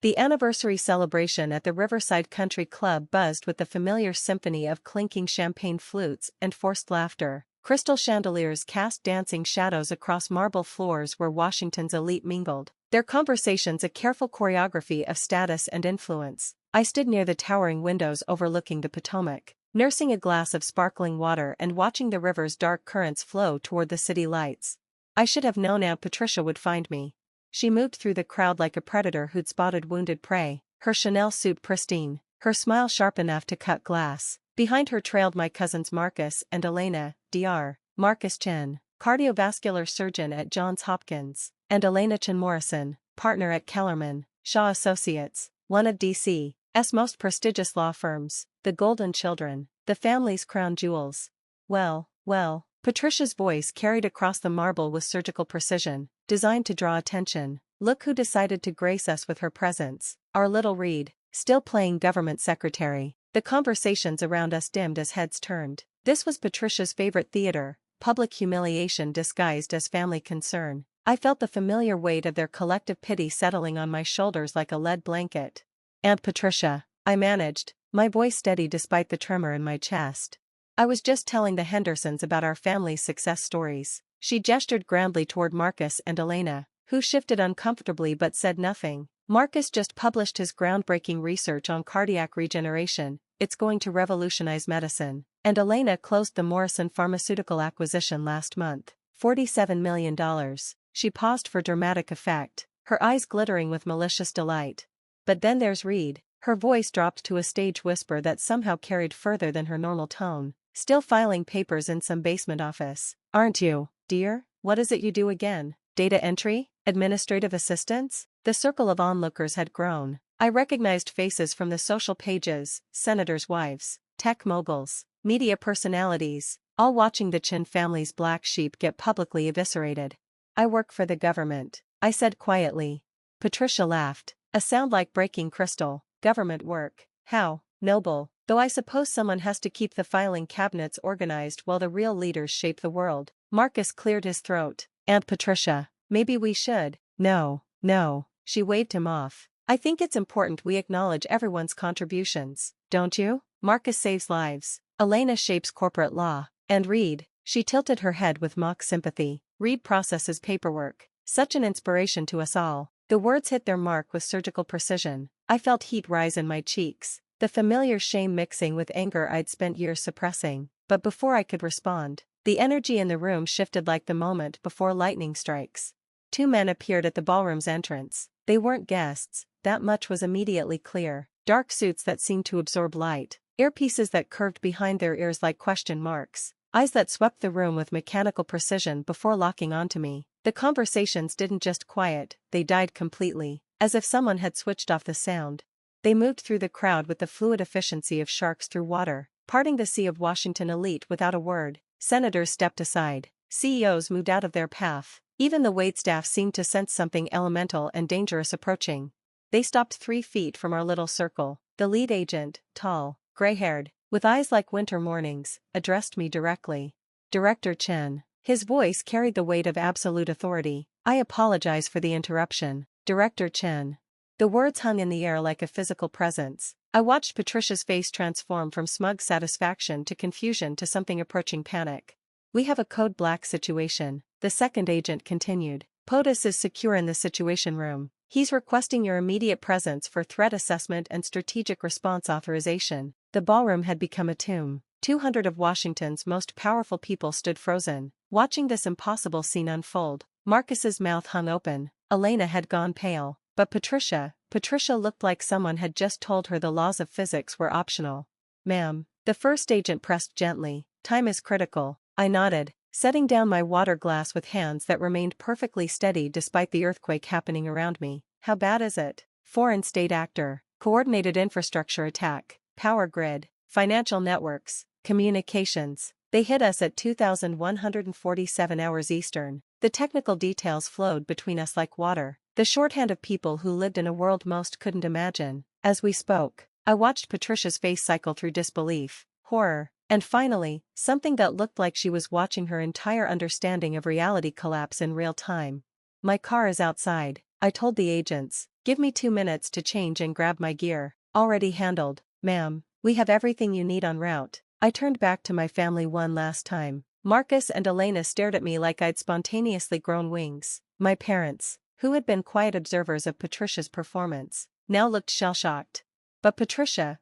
The anniversary celebration at the Riverside Country Club buzzed with the familiar symphony of clinking champagne flutes and forced laughter. Crystal chandeliers cast dancing shadows across marble floors where Washington's elite mingled, their conversations a careful choreography of status and influence. I stood near the towering windows overlooking the Potomac, nursing a glass of sparkling water and watching the river's dark currents flow toward the city lights. I should have known Aunt Patricia would find me. She moved through the crowd like a predator who'd spotted wounded prey, her Chanel suit pristine, her smile sharp enough to cut glass. Behind her trailed my cousins Marcus and Elena, Dr. Marcus Chen, cardiovascular surgeon at Johns Hopkins, and Elena Chen Morrison, partner at Kellerman, Shaw Associates, one of D.C.'s most prestigious law firms, the Golden Children, the family's crown jewels. Well, Patricia's voice carried across the marble with surgical precision, designed to draw attention. Look who decided to grace us with her presence, our little Reed, still playing government secretary. The conversations around us dimmed as heads turned. This was Patricia's favorite theater, public humiliation disguised as family concern. I felt the familiar weight of their collective pity settling on my shoulders like a lead blanket. Aunt Patricia, I managed, my voice steady despite the tremor in my chest. I was just telling the Hendersons about our family's success stories. She gestured grandly toward Marcus and Elena, who shifted uncomfortably but said nothing. Marcus just published his groundbreaking research on cardiac regeneration. It's going to revolutionize medicine. And Elena closed the Morrison Pharmaceutical acquisition last month. $47 million. She paused for dramatic effect, her eyes glittering with malicious delight. But then there's Reed. Her voice dropped to a stage whisper that somehow carried further than her normal tone. Still filing papers in some basement office. Aren't you, dear? What is it you do again? Data entry? Administrative assistance? The circle of onlookers had grown. I recognized faces from the social pages, senators' wives, tech moguls, media personalities, all watching the Chen family's black sheep get publicly eviscerated. I work for the government, I said quietly. Patricia laughed, a sound like breaking crystal. Government work? How noble, though I suppose someone has to keep the filing cabinets organized while the real leaders shape the world. Marcus cleared his throat. Aunt Patricia, maybe we should. No, she waved him off. I think it's important we acknowledge everyone's contributions, don't you? Marcus saves lives, Elena shapes corporate law, and Reed, she tilted her head with mock sympathy. Reed processes paperwork, such an inspiration to us all. The words hit their mark with surgical precision. I felt heat rise in my cheeks, the familiar shame mixing with anger I'd spent years suppressing. But before I could respond, the energy in the room shifted like the moment before lightning strikes. Two men appeared at the ballroom's entrance. They weren't guests, that much was immediately clear. Dark suits that seemed to absorb light, earpieces that curved behind their ears like question marks, eyes that swept the room with mechanical precision before locking onto me. The conversations didn't just quiet, they died completely, as if someone had switched off the sound. They moved through the crowd with the fluid efficiency of sharks through water, parting the sea of Washington elite without a word. Senators stepped aside, CEOs moved out of their path. Even the waitstaff seemed to sense something elemental and dangerous approaching. They stopped 3 feet from our little circle. The lead agent, tall, gray-haired, with eyes like winter mornings, addressed me directly. Director Chen. His voice carried the weight of absolute authority. I apologize for the interruption, Director Chen. The words hung in the air like a physical presence. I watched Patricia's face transform from smug satisfaction to confusion to something approaching panic. We have a code black situation, the second agent continued. POTUS is secure in the Situation Room. He's requesting your immediate presence for threat assessment and strategic response authorization. The ballroom had become a tomb. 200 of Washington's most powerful people stood frozen, watching this impossible scene unfold. Marcus's mouth hung open. Elena had gone pale. But Patricia looked like someone had just told her the laws of physics were optional. Ma'am, the first agent pressed gently. Time is critical. I nodded, setting down my water glass with hands that remained perfectly steady despite the earthquake happening around me. How bad is it? Foreign state actor, coordinated infrastructure attack, power grid, financial networks, communications. They hit us at 2147 hours Eastern. The technical details flowed between us like water, the shorthand of people who lived in a world most couldn't imagine. As we spoke, I watched Patricia's face cycle through disbelief, horror, and finally, something that looked like she was watching her entire understanding of reality collapse in real time. My car is outside, I told the agents. Give me 2 minutes to change and grab my gear. Already handled, ma'am. We have everything you need en route. I turned back to my family one last time. Marcus and Elena stared at me like I'd spontaneously grown wings. My parents, who had been quiet observers of Patricia's performance, now looked shell-shocked. But Patricia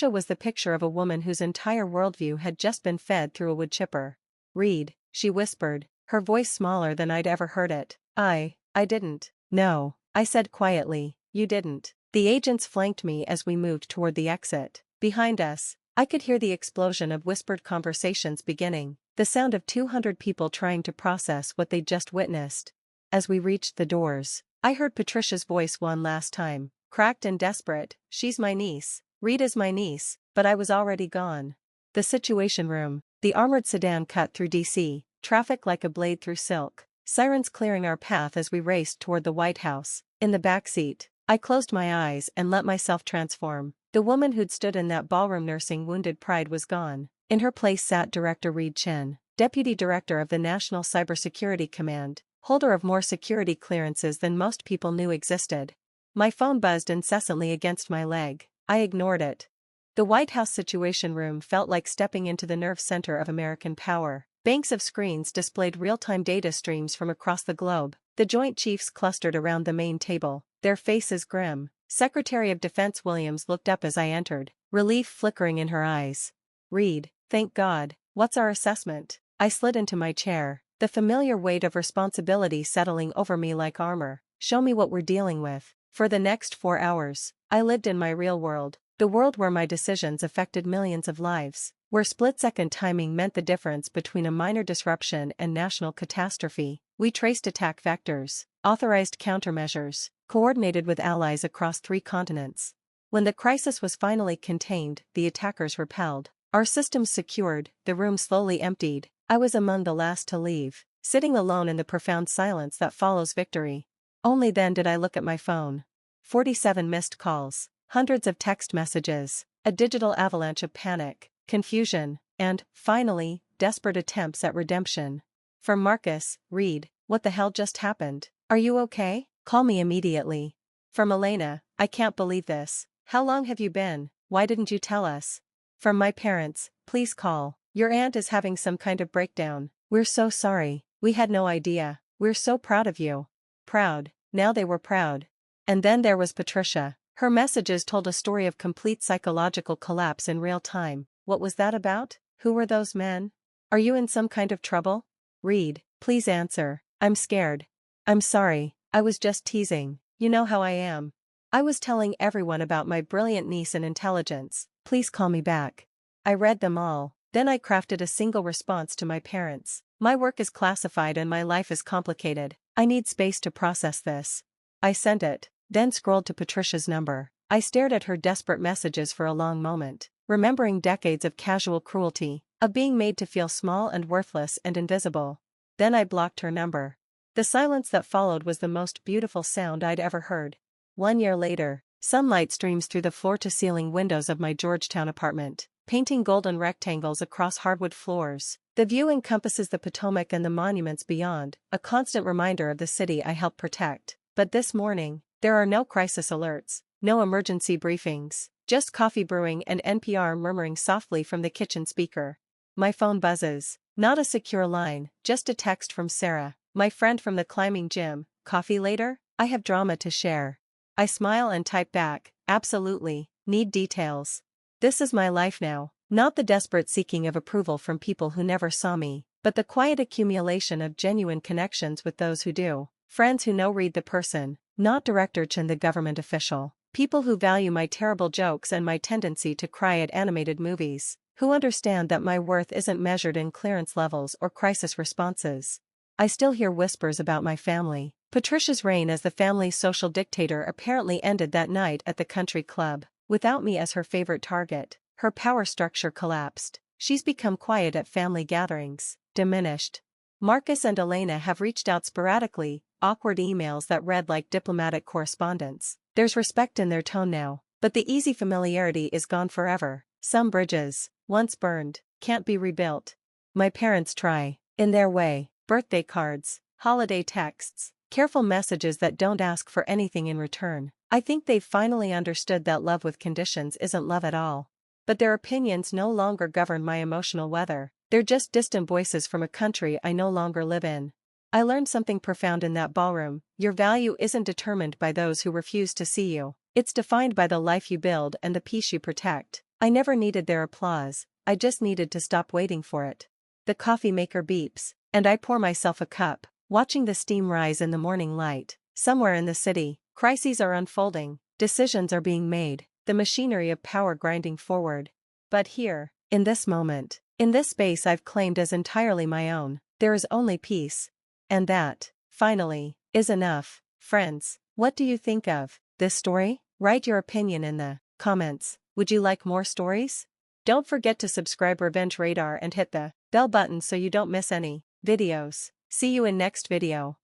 was the picture of a woman whose entire worldview had just been fed through a wood chipper. Reed, she whispered, her voice smaller than I'd ever heard it. I didn't. No, I said quietly, you didn't. The agents flanked me as we moved toward the exit. Behind us, I could hear the explosion of whispered conversations beginning, the sound of 200 people trying to process what they'd just witnessed. As we reached the doors, I heard Patricia's voice one last time, cracked and desperate. She's my niece. Reed is my niece, but I was already gone. The Situation Room. The armored sedan cut through DC, traffic like a blade through silk, sirens clearing our path as we raced toward the White House. In the backseat, I closed my eyes and let myself transform. The woman who'd stood in that ballroom nursing wounded pride was gone. In her place sat Director Reed Chen, Deputy Director of the National Cybersecurity Command, holder of more security clearances than most people knew existed. My phone buzzed incessantly against my leg. I ignored it. The White House Situation Room felt like stepping into the nerve center of American power. Banks of screens displayed real-time data streams from across the globe. The Joint Chiefs clustered around the main table, their faces grim. Secretary of Defense Williams looked up as I entered, relief flickering in her eyes. Reed, thank God. What's our assessment? I slid into my chair, the familiar weight of responsibility settling over me like armor. Show me what we're dealing with. For the next 4 hours, I lived in my real world, the world where my decisions affected millions of lives, where split-second timing meant the difference between a minor disruption and national catastrophe. We traced attack vectors, authorized countermeasures, coordinated with allies across 3 continents. When the crisis was finally contained, the attackers repelled. Our systems secured, the room slowly emptied. I was among the last to leave, sitting alone in the profound silence that follows victory. Only then did I look at my phone. 47 missed calls, hundreds of text messages, a digital avalanche of panic, confusion, and, finally, desperate attempts at redemption. From Marcus, Reed, what the hell just happened? Are you okay? Call me immediately. From Elena, I can't believe this. How long have you been? Why didn't you tell us? From my parents, please call. Your aunt is having some kind of breakdown. We're so sorry. We had no idea. We're so proud of you. Proud. Now they were proud. And then there was Patricia. Her messages told a story of complete psychological collapse in real time. What was that about? Who were those men? Are you in some kind of trouble? Reed, please answer. I'm scared. I'm sorry, I was just teasing. You know how I am. I was telling everyone about my brilliant niece and intelligence. Please call me back. I read them all. Then I crafted a single response to my parents. My work is classified and my life is complicated. I need space to process this. I sent it, then scrolled to Patricia's number. I stared at her desperate messages for a long moment, remembering decades of casual cruelty, of being made to feel small and worthless and invisible. Then I blocked her number. The silence that followed was the most beautiful sound I'd ever heard. 1 year later, sunlight streams through the floor-to-ceiling windows of my Georgetown apartment, painting golden rectangles across hardwood floors. The view encompasses the Potomac and the monuments beyond, a constant reminder of the city I helped protect. But this morning, there are no crisis alerts, no emergency briefings, just coffee brewing and NPR murmuring softly from the kitchen speaker. My phone buzzes. Not a secure line, just a text from Sarah, my friend from the climbing gym. Coffee later? I have drama to share. I smile and type back, absolutely, need details. This is my life now, not the desperate seeking of approval from people who never saw me, but the quiet accumulation of genuine connections with those who do. Friends who know Reed the person, not Director Chen the government official. People who value my terrible jokes and my tendency to cry at animated movies, who understand that my worth isn't measured in clearance levels or crisis responses. I still hear whispers about my family. Patricia's reign as the family's social dictator apparently ended that night at the country club. Without me as her favorite target, her power structure collapsed. She's become quiet at family gatherings, diminished. Marcus and Elena have reached out sporadically, awkward emails that read like diplomatic correspondence. There's respect in their tone now, but the easy familiarity is gone forever. Some bridges, once burned, can't be rebuilt. My parents try, in their way, birthday cards, holiday texts, careful messages that don't ask for anything in return. I think they've finally understood that love with conditions isn't love at all. But their opinions no longer govern my emotional weather, they're just distant voices from a country I no longer live in. I learned something profound in that ballroom: your value isn't determined by those who refuse to see you. It's defined by the life you build and the peace you protect. I never needed their applause, I just needed to stop waiting for it. The coffee maker beeps, and I pour myself a cup, watching the steam rise in the morning light. Somewhere in the city, crises are unfolding, decisions are being made, the machinery of power grinding forward. But here, in this moment, in this space I've claimed as entirely my own, there is only peace. And that, finally, is enough. Friends, what do you think of this story? Write your opinion in the comments. Would you like more stories? Don't forget to subscribe Revenge Radar and hit the bell button so you don't miss any videos. See you in next video.